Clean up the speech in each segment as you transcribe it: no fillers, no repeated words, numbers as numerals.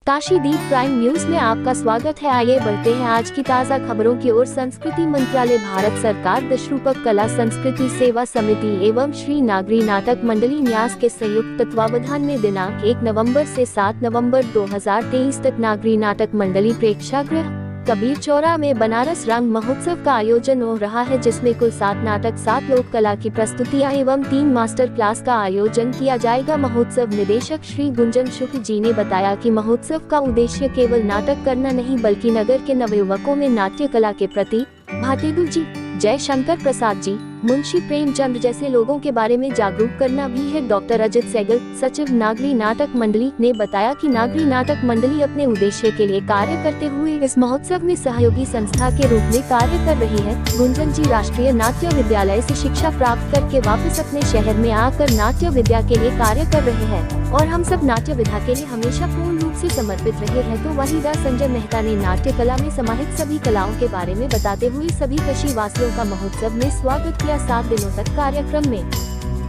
काशीदीप prime news में आपका स्वागत है। आइए बढ़ते हैं आज की ताज़ा खबरों की ओर। संस्कृति मंत्रालय, भारत सरकार, दशरूपक कला संस्कृति सेवा समिति एवं श्री नागरी नाटक मंडली न्यास के संयुक्त तत्वावधान में दिनांक 1 नवंबर से 7 नवंबर 2023 तक नागरी नाटक मंडली प्रेक्षागृह कबीर चौरा में बनारस रंग महोत्सव का आयोजन हो रहा है, जिसमें कुल 7 नाटक, 7 लोक कला की प्रस्तुतियां एवं 3 मास्टर क्लास का आयोजन किया जाएगा। महोत्सव निदेशक श्री गुंजन शुक्ल जी ने बताया कि महोत्सव का उद्देश्य केवल नाटक करना नहीं, बल्कि नगर के नवयुवकों में नाट्य कला के प्रति भातेदु जी, जय शंकर प्रसाद जी, मुंशी प्रेमचंद जैसे लोगों के बारे में जागरूक करना भी है। डॉक्टर अजित सहगल, सचिव नागरी नाटक मंडली, ने बताया कि नागरी नाटक मंडली अपने उद्देश्य के लिए कार्य करते हुए इस महोत्सव में सहयोगी संस्था के रूप में कार्य कर रही है। गुंजन जी राष्ट्रीय नाट्य विद्यालय से शिक्षा प्राप्त करके वापस अपने शहर में आकर नाट्य विद्या के लिए कार्य कर रहे हैं और हम सब नाट्य विधा के लिए हमेशा पूर्ण रूप से समर्पित रहे हैं। तो वहीं संजय मेहता ने नाट्य कला में समाहित सभी कलाओं के बारे में बताते हुए सभी कशी वासियों का महोत्सव में स्वागत किया। 7 दिनों तक कार्यक्रम में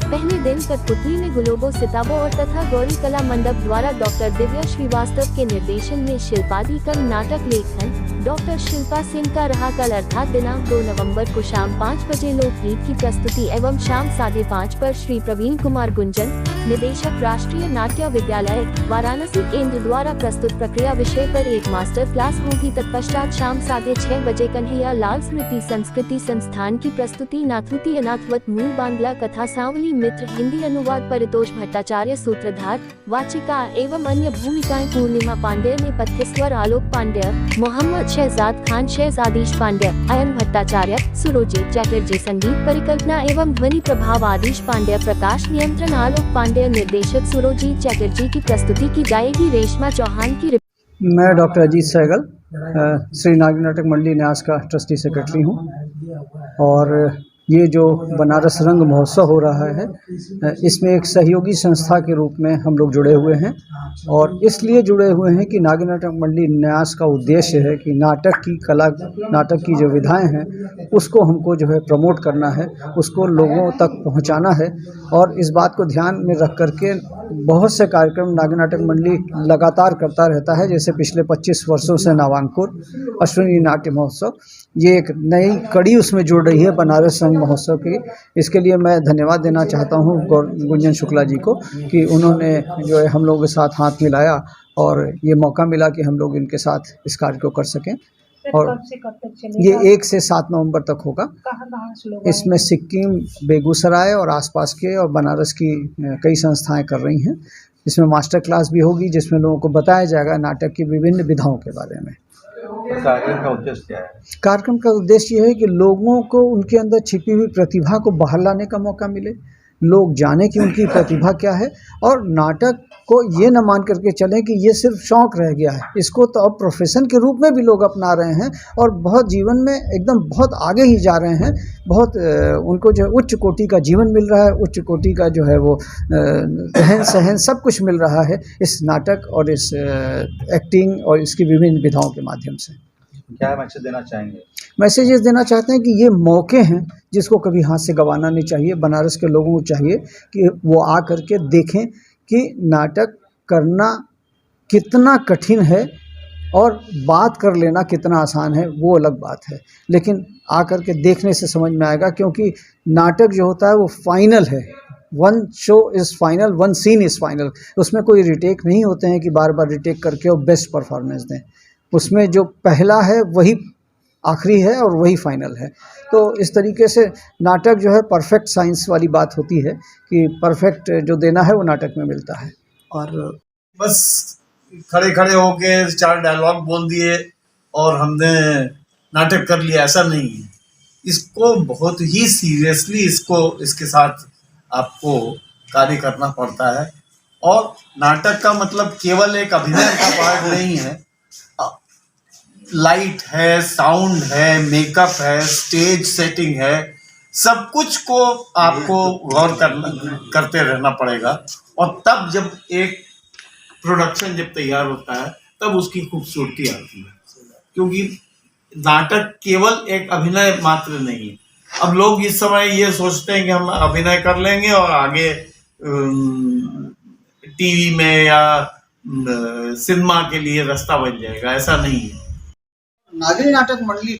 पहले दिन कठपुतली में गुलोबो सिताबो और तथा गौरी कला मंडप द्वारा डॉक्टर दिव्या श्रीवास्तव के निर्देशन में शिल्पादिकम नाटक लेखन डॉक्टर शिल्पा सिंह का रहा कल अर्थात दिनांक 2 नवंबर को शाम 5 बजे लोकगीत की प्रस्तुति एवं शाम 5:30 पर श्री प्रवीण कुमार गुंजन, निदेशक राष्ट्रीय नाट्य विद्यालय वाराणसी केंद्र द्वारा प्रस्तुत प्रक्रिया विषय पर एक मास्टर क्लास होगी। तत्पश्चात शाम 6:30 बजे कन्हैया लाल स्मृति संस्कृति संस्थान की प्रस्तुति नाथुती अनाथवत मूल बांग्ला कथा सांवली मित्र हिंदी अनुवाद परितोष भट्टाचार्य सूत्रधार वाचिका एवं अन्य भूमिकाएं पूर्णिमा पांडेय ने पथ्य स्वर, आलोक पांडेय, मोहम्मद शहजाद खान, शहजादीश पांडेय, अयन भट्टाचार्य, सुरोजीत चटर्जी संगीत परिकल्पना एवं ध्वनि प्रभाव, आदिश पांडेय प्रकाश नियंत्रण, आलोक पांडेय निर्देशक, सुरोजीत चटर्जी की प्रस्तुति की जाएगी। रेशमा चौहान की मैं डॉक्टर अजीत सहगल, श्री नागरी नाटक मंडली न्यास का ट्रस्टी सेक्रेटरी हूँ और ये जो बनारस रंग महोत्सव हो रहा है इसमें एक सहयोगी संस्था के रूप में हम लोग जुड़े हुए हैं और इसलिए जुड़े हुए हैं कि नागरी नाटक मंडली न्यास का उद्देश्य है कि नाटक की कला, नाटक की जो विधाएं हैं उसको हमको जो है प्रमोट करना है, उसको लोगों तक पहुंचाना है और इस बात को ध्यान में रख करके बहुत से कार्यक्रम नागरी नाटक मंडली लगातार करता रहता है। जैसे पिछले 25 वर्षों से नवांकुर अश्विनी नाट्य महोत्सव, ये एक नई कड़ी उसमें जुड़ रही है बनारस रंग महोत्सव की। इसके लिए मैं धन्यवाद देना चाहता हूँ गुंजन शुक्ला जी को कि उन्होंने जो है हम लोगों के साथ हाथ मिलाया और ये मौका मिला कि हम लोग इनके साथ इस कार्य को कर सकें। और ये 1 से 7 नवंबर तक होगा। इसमें सिक्किम, बेगूसराय और आसपास के और बनारस की कई संस्थाएं कर रही हैं। इसमें मास्टर क्लास भी होगी जिसमें लोगों को बताया जाएगा नाटक की विभिन्न विधाओं के बारे में। कार्यक्रम का उद्देश्य क्या है? कार्यक्रम का उद्देश्य ये है कि लोगों को उनके अंदर छिपी हुई प्रतिभा को बाहर लाने का मौका मिले, लोग जाने कि उनकी प्रतिभा क्या है और नाटक को ये न मान करके चलें कि ये सिर्फ शौक रह गया है, इसको तो अब प्रोफेशन के रूप में भी लोग अपना रहे हैं और बहुत जीवन में एकदम बहुत आगे ही जा रहे हैं। बहुत उनको जो उच्च कोटि का जीवन मिल रहा है, उच्च कोटि का जो है वो रहन सहन सब कुछ मिल रहा है इस नाटक और इस एक्टिंग और इसकी विभिन्न विधाओं के माध्यम से। क्या मैसेज देना चाहेंगे? मैसेज ये देना चाहते हैं कि ये मौके हैं जिसको कभी हाथ से गंवाना नहीं चाहिए। बनारस के लोगों को चाहिए कि वो आ करके देखें कि नाटक करना कितना कठिन है और बात कर लेना कितना आसान है, वो अलग बात है, लेकिन आ करके देखने से समझ में आएगा। क्योंकि नाटक जो होता है वो फाइनल है, 1 show is final, 1 scene is final. उसमें कोई रिटेक नहीं होते हैं कि बार बार रिटेक करके और बेस्ट परफॉर्मेंस दें। उसमें जो पहला है वही आखिरी है और वही फाइनल है। तो इस तरीके से नाटक जो है परफेक्ट साइंस वाली बात होती है कि परफेक्ट जो देना है वो नाटक में मिलता है। और बस खड़े खड़े होके 4 डायलॉग बोल दिए और हमने नाटक कर लिया, ऐसा नहीं है। इसको बहुत ही सीरियसली इसके साथ आपको कार्य करना पड़ता है और नाटक का मतलब केवल एक अभिनय का पार्ट नहीं है। लाइट है, साउंड है, मेकअप है, स्टेज सेटिंग है, सब कुछ को आपको गौर करते रहना पड़ेगा और तब जब एक प्रोडक्शन जब तैयार होता है तब उसकी खूबसूरती आती है। क्योंकि नाटक केवल एक अभिनय मात्र नहीं है। अब लोग इस समय ये सोचते हैं कि हम अभिनय कर लेंगे और आगे टीवी में या सिनेमा के लिए रास्ता बन जाएगा, ऐसा नहीं है। नागरी नाटक मंडली